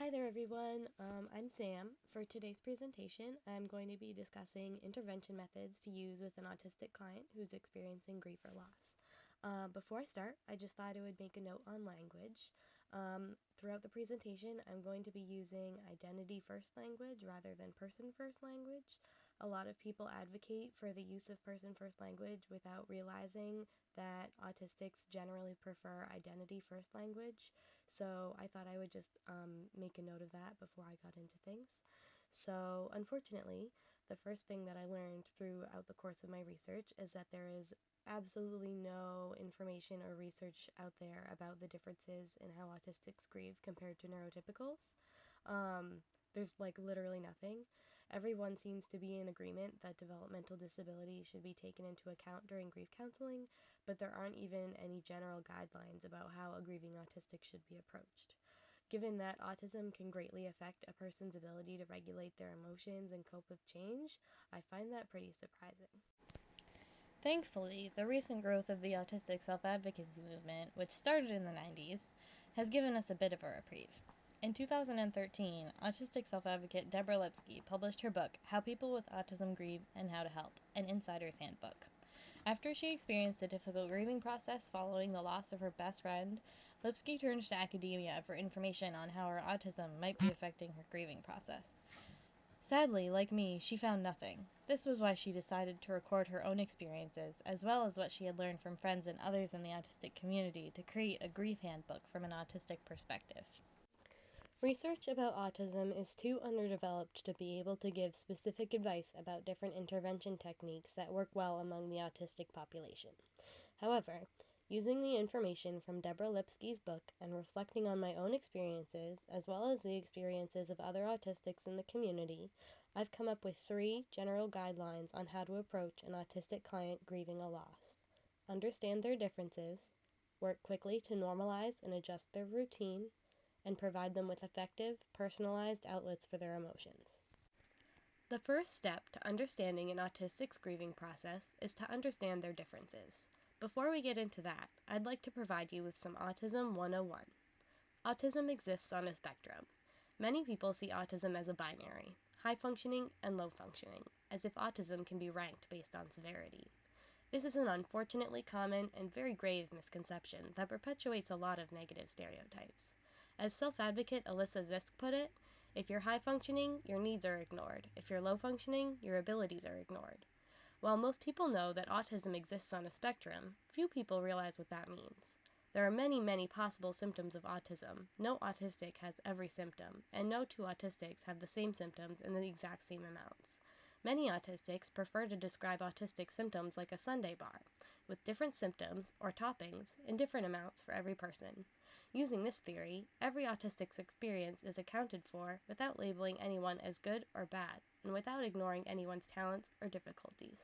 Hi there everyone, I'm Sam. For today's presentation, I'm going to be discussing intervention methods to use with an autistic client who's experiencing grief or loss. Before I start, I just thought I would make a note on language. Throughout the presentation, I'm going to be using identity first language rather than person first language. A lot of people advocate for the use of person first language without realizing that autistics generally prefer identity first language. So I thought I would just make a note of that before I got into things. So unfortunately, the first thing that I learned throughout the course of my research is that there is absolutely no information or research out there about the differences in how autistics grieve compared to neurotypicals. There's literally nothing. Everyone seems to be in agreement that developmental disability should be taken into account during grief counseling, but there aren't even any general guidelines about how a grieving autistic should be approached. Given that autism can greatly affect a person's ability to regulate their emotions and cope with change, I find that pretty surprising. Thankfully, the recent growth of the autistic self-advocacy movement, which started in the 90s, has given us a bit of a reprieve. In 2013, autistic self-advocate Deborah Lipsky published her book, How People with Autism Grieve and How to Help, an insider's handbook. After she experienced a difficult grieving process following the loss of her best friend, Lipsky turned to academia for information on how her autism might be affecting her grieving process. Sadly, like me, she found nothing. This was why she decided to record her own experiences, as well as what she had learned from friends and others in the autistic community, to create a grief handbook from an autistic perspective. Research about autism is too underdeveloped to be able to give specific advice about different intervention techniques that work well among the autistic population. However, using the information from Deborah Lipsky's book and reflecting on my own experiences, as well as the experiences of other autistics in the community, I've come up with 3 general guidelines on how to approach an autistic client grieving a loss. Understand their differences, work quickly to normalize and adjust their routine, and provide them with effective, personalized outlets for their emotions. The first step to understanding an autistic's grieving process is to understand their differences. Before we get into that, I'd like to provide you with some Autism 101. Autism exists on a spectrum. Many people see autism as a binary, high functioning and low functioning, as if autism can be ranked based on severity. This is an unfortunately common and very grave misconception that perpetuates a lot of negative stereotypes. As self-advocate Alyssa Zisk put it, if you're high functioning, your needs are ignored. If you're low functioning, your abilities are ignored. While most people know that autism exists on a spectrum, few people realize what that means. There are many, many possible symptoms of autism. No autistic has every symptom, and no two autistics have the same symptoms in the exact same amounts. Many autistics prefer to describe autistic symptoms like a sundae bar, with different symptoms, or toppings, in different amounts for every person. Using this theory, every autistic's experience is accounted for without labeling anyone as good or bad, and without ignoring anyone's talents or difficulties.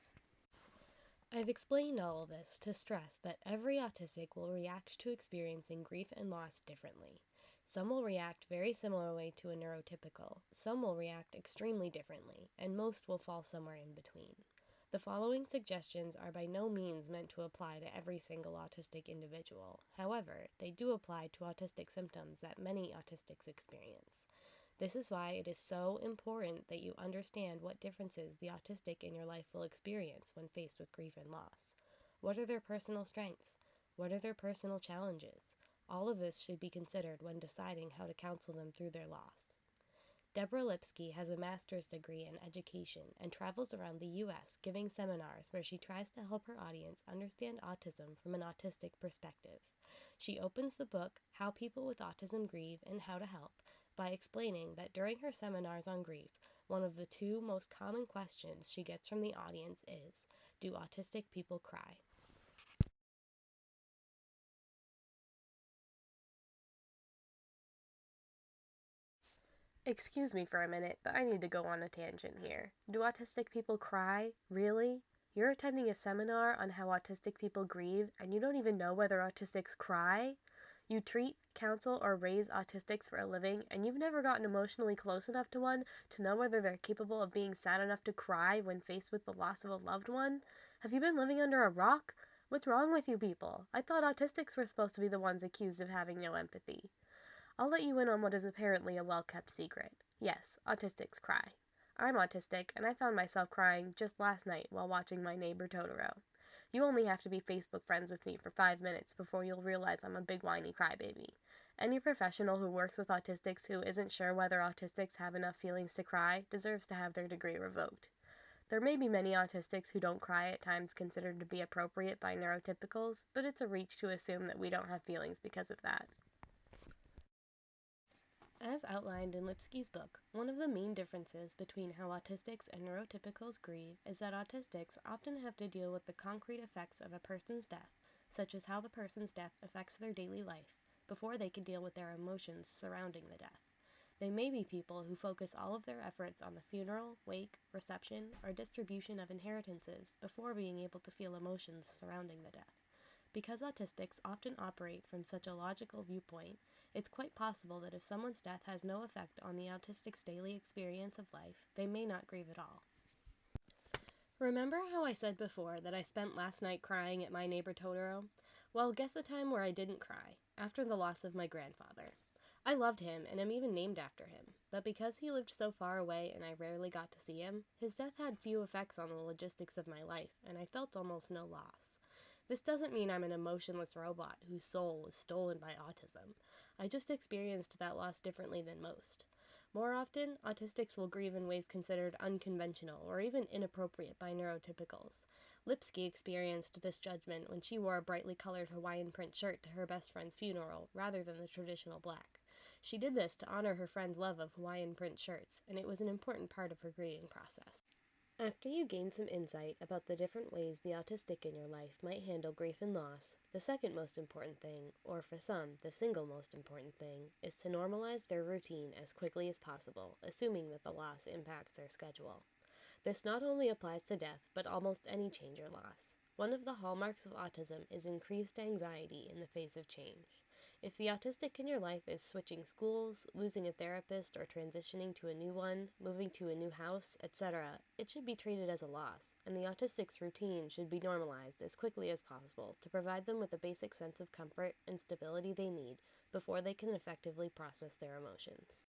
I've explained all of this to stress that every autistic will react to experiencing grief and loss differently. Some will react very similarly to a neurotypical, some will react extremely differently, and most will fall somewhere in between. The following suggestions are by no means meant to apply to every single autistic individual. However, they do apply to autistic symptoms that many autistics experience. This is why it is so important that you understand what differences the autistic in your life will experience when faced with grief and loss. What are their personal strengths? What are their personal challenges? All of this should be considered when deciding how to counsel them through their loss. Deborah Lipsky has a master's degree in education and travels around the U.S. giving seminars where she tries to help her audience understand autism from an autistic perspective. She opens the book, How People with Autism Grieve and How to Help, by explaining that during her seminars on grief, one of the 2 most common questions she gets from the audience is, do autistic people cry? Excuse me for a minute, but I need to go on a tangent here. Do autistic people cry? Really? You're attending a seminar on how autistic people grieve, and you don't even know whether autistics cry? You treat, counsel, or raise autistics for a living, and you've never gotten emotionally close enough to one to know whether they're capable of being sad enough to cry when faced with the loss of a loved one? Have you been living under a rock? What's wrong with you people? I thought autistics were supposed to be the ones accused of having no empathy. I'll let you in on what is apparently a well-kept secret. Yes, autistics cry. I'm autistic, and I found myself crying just last night while watching My Neighbor Totoro. You only have to be Facebook friends with me for 5 minutes before you'll realize I'm a big whiny crybaby. Any professional who works with autistics who isn't sure whether autistics have enough feelings to cry deserves to have their degree revoked. There may be many autistics who don't cry at times considered to be appropriate by neurotypicals, but it's a reach to assume that we don't have feelings because of that. As outlined in Lipsky's book, one of the main differences between how autistics and neurotypicals grieve is that autistics often have to deal with the concrete effects of a person's death, such as how the person's death affects their daily life, before they can deal with their emotions surrounding the death. They may be people who focus all of their efforts on the funeral, wake, reception, or distribution of inheritances before being able to feel emotions surrounding the death. Because autistics often operate from such a logical viewpoint, it's quite possible that if someone's death has no effect on the autistic's daily experience of life, they may not grieve at all. Remember how I said before that I spent last night crying at My Neighbor Totoro? Well, guess a time where I didn't cry, after the loss of my grandfather. I loved him and am even named after him, but because he lived so far away and I rarely got to see him, his death had few effects on the logistics of my life, and I felt almost no loss. This doesn't mean I'm an emotionless robot whose soul was stolen by autism. I just experienced that loss differently than most. More often, autistics will grieve in ways considered unconventional or even inappropriate by neurotypicals. Lipsky experienced this judgment when she wore a brightly colored Hawaiian print shirt to her best friend's funeral rather than the traditional black. She did this to honor her friend's love of Hawaiian print shirts, and it was an important part of her grieving process. After you gain some insight about the different ways the autistic in your life might handle grief and loss, the second most important thing, or for some, the single most important thing, is to normalize their routine as quickly as possible, assuming that the loss impacts their schedule. This not only applies to death, but almost any change or loss. One of the hallmarks of autism is increased anxiety in the face of change. If the autistic in your life is switching schools, losing a therapist, or transitioning to a new one, moving to a new house, etc., it should be treated as a loss, and the autistic's routine should be normalized as quickly as possible to provide them with a basic sense of comfort and stability they need before they can effectively process their emotions.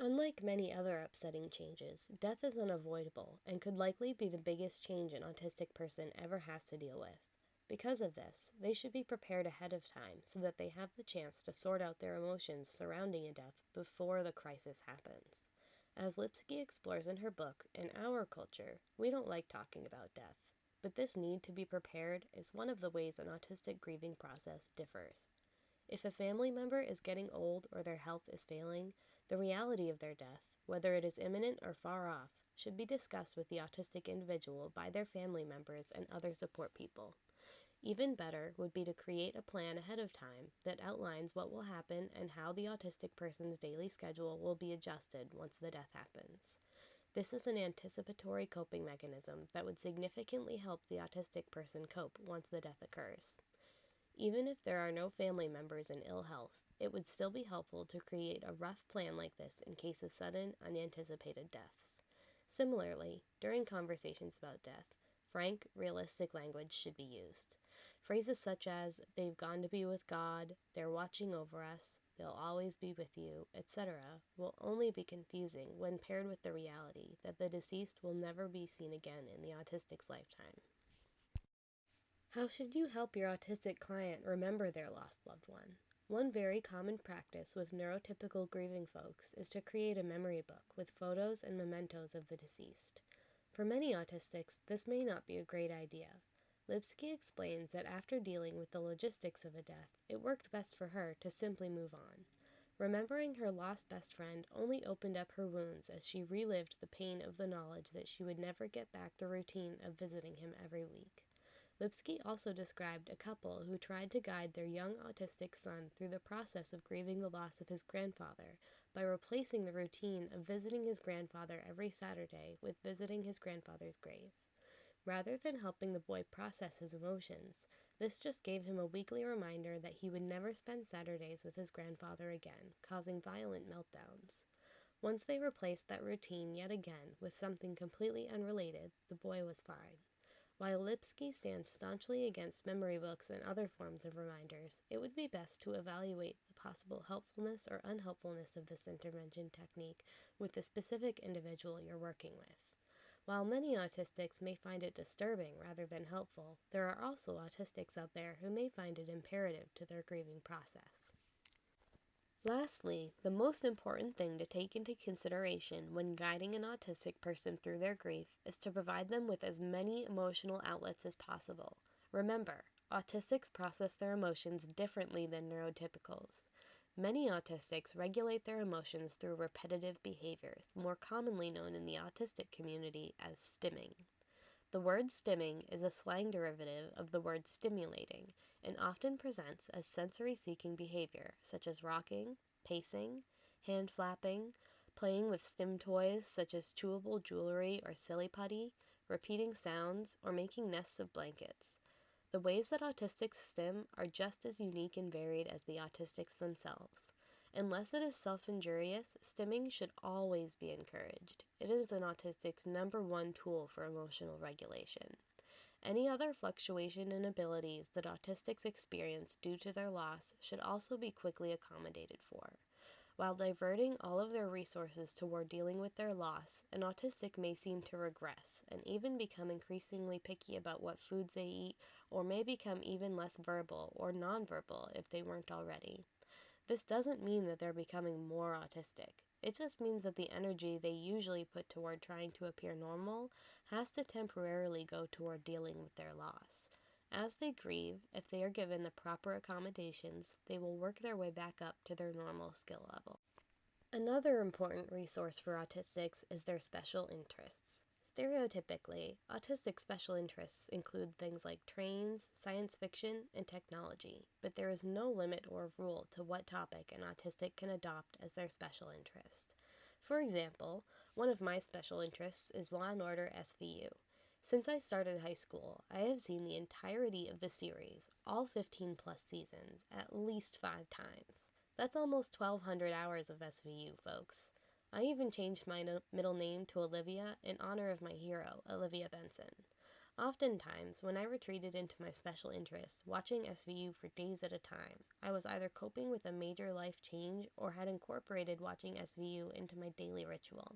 Unlike many other upsetting changes, death is unavoidable and could likely be the biggest change an autistic person ever has to deal with. Because of this, they should be prepared ahead of time so that they have the chance to sort out their emotions surrounding a death before the crisis happens. As Lipsky explores in her book, in our culture, we don't like talking about death, but this need to be prepared is one of the ways an autistic grieving process differs. If a family member is getting old or their health is failing, the reality of their death, whether it is imminent or far off, should be discussed with the autistic individual by their family members and other support people. Even better would be to create a plan ahead of time that outlines what will happen and how the autistic person's daily schedule will be adjusted once the death happens. This is an anticipatory coping mechanism that would significantly help the autistic person cope once the death occurs. Even if there are no family members in ill health, it would still be helpful to create a rough plan like this in case of sudden, unanticipated deaths. Similarly, during conversations about death, frank, realistic language should be used. Phrases such as, they've gone to be with God, they're watching over us, they'll always be with you, etc., will only be confusing when paired with the reality that the deceased will never be seen again in the autistic's lifetime. How should you help your autistic client remember their lost loved one? One very common practice with neurotypical grieving folks is to create a memory book with photos and mementos of the deceased. For many autistics, this may not be a great idea. Lipsky explains that after dealing with the logistics of a death, it worked best for her to simply move on. Remembering her lost best friend only opened up her wounds as she relived the pain of the knowledge that she would never get back the routine of visiting him every week. Lipsky also described a couple who tried to guide their young autistic son through the process of grieving the loss of his grandfather by replacing the routine of visiting his grandfather every Saturday with visiting his grandfather's grave. Rather than helping the boy process his emotions, this just gave him a weekly reminder that he would never spend Saturdays with his grandfather again, causing violent meltdowns. Once they replaced that routine yet again with something completely unrelated, the boy was fine. While Lipsky stands staunchly against memory books and other forms of reminders, it would be best to evaluate the possible helpfulness or unhelpfulness of this intervention technique with the specific individual you're working with. While many autistics may find it disturbing rather than helpful, there are also autistics out there who may find it imperative to their grieving process. Lastly, the most important thing to take into consideration when guiding an autistic person through their grief is to provide them with as many emotional outlets as possible. Remember, autistics process their emotions differently than neurotypicals. Many autistics regulate their emotions through repetitive behaviors, more commonly known in the autistic community as stimming. The word stimming is a slang derivative of the word stimulating and often presents as sensory-seeking behavior such as rocking, pacing, hand flapping, playing with stim toys such as chewable jewelry or silly putty, repeating sounds, or making nests of blankets. The ways that autistics stim are just as unique and varied as the autistics themselves. Unless it is self-injurious, stimming should always be encouraged. It is an autistic's #1 tool for emotional regulation. Any other fluctuation in abilities that autistics experience due to their loss should also be quickly accommodated for. While diverting all of their resources toward dealing with their loss, an autistic may seem to regress and even become increasingly picky about what foods they eat, or may become even less verbal or nonverbal if they weren't already. This doesn't mean that they're becoming more autistic. It just means that the energy they usually put toward trying to appear normal has to temporarily go toward dealing with their loss. As they grieve, if they are given the proper accommodations, they will work their way back up to their normal skill level. Another important resource for autistics is their special interests. Stereotypically, autistic special interests include things like trains, science fiction, and technology, but there is no limit or rule to what topic an autistic can adopt as their special interest. For example, one of my special interests is Law and Order SVU. Since I started high school, I have seen the entirety of the series, all 15 plus seasons, at least 5 times. That's almost 1,200 hours of SVU, folks. I even changed my middle name to Olivia in honor of my hero, Olivia Benson. Oftentimes, when I retreated into my special interest, watching SVU for days at a time, I was either coping with a major life change or had incorporated watching SVU into my daily ritual.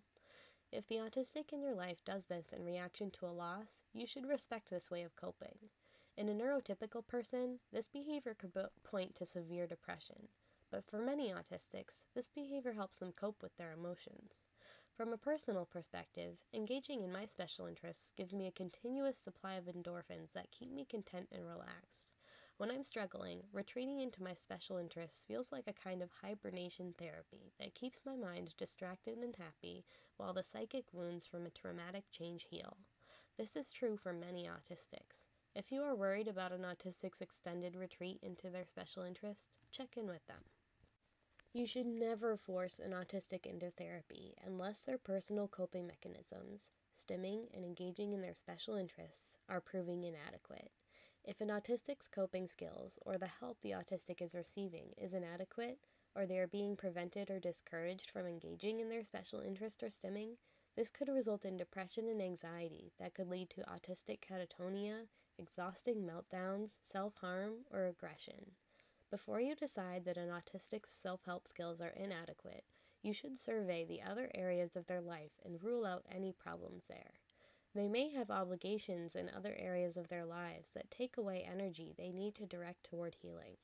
If the autistic in your life does this in reaction to a loss, you should respect this way of coping. In a neurotypical person, this behavior could point to severe depression. But for many autistics, this behavior helps them cope with their emotions. From a personal perspective, engaging in my special interests gives me a continuous supply of endorphins that keep me content and relaxed. When I'm struggling, retreating into my special interests feels like a kind of hibernation therapy that keeps my mind distracted and happy while the psychic wounds from a traumatic change heal. This is true for many autistics. If you are worried about an autistic's extended retreat into their special interest, check in with them. You should never force an autistic into therapy unless their personal coping mechanisms, stimming and engaging in their special interests, are proving inadequate. If an autistic's coping skills or the help the autistic is receiving is inadequate, or they are being prevented or discouraged from engaging in their special interest or stimming, this could result in depression and anxiety that could lead to autistic catatonia, exhausting meltdowns, self-harm, or aggression. Before you decide that an autistic's self-help skills are inadequate, you should survey the other areas of their life and rule out any problems there. They may have obligations in other areas of their lives that take away energy they need to direct toward healing.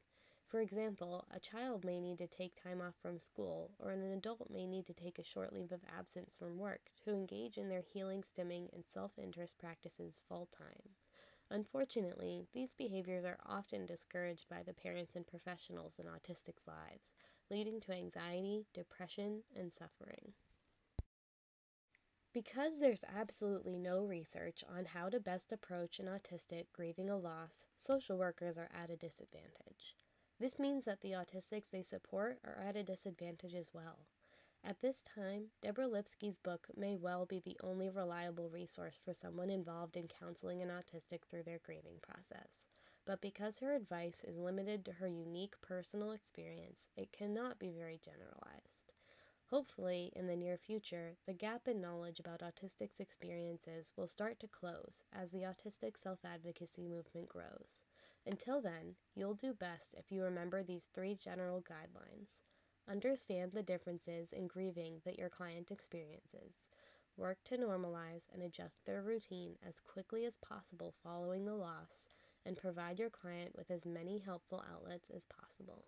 For example, a child may need to take time off from school, or an adult may need to take a short leave of absence from work to engage in their healing, stimming, and self-interest practices full-time. Unfortunately, these behaviors are often discouraged by the parents and professionals in autistics' lives, leading to anxiety, depression, and suffering. Because there's absolutely no research on how to best approach an autistic grieving a loss, social workers are at a disadvantage. This means that the autistics they support are at a disadvantage as well. At this time, Deborah Lipsky's book may well be the only reliable resource for someone involved in counseling an autistic through their grieving process. But because her advice is limited to her unique personal experience, it cannot be very generalized. Hopefully, in the near future, the gap in knowledge about autistics' experiences will start to close as the autistic self-advocacy movement grows. Until then, you'll do best if you remember these 3 general guidelines. Understand the differences in grieving that your client experiences. Work to normalize and adjust their routine as quickly as possible following the loss, and provide your client with as many helpful outlets as possible.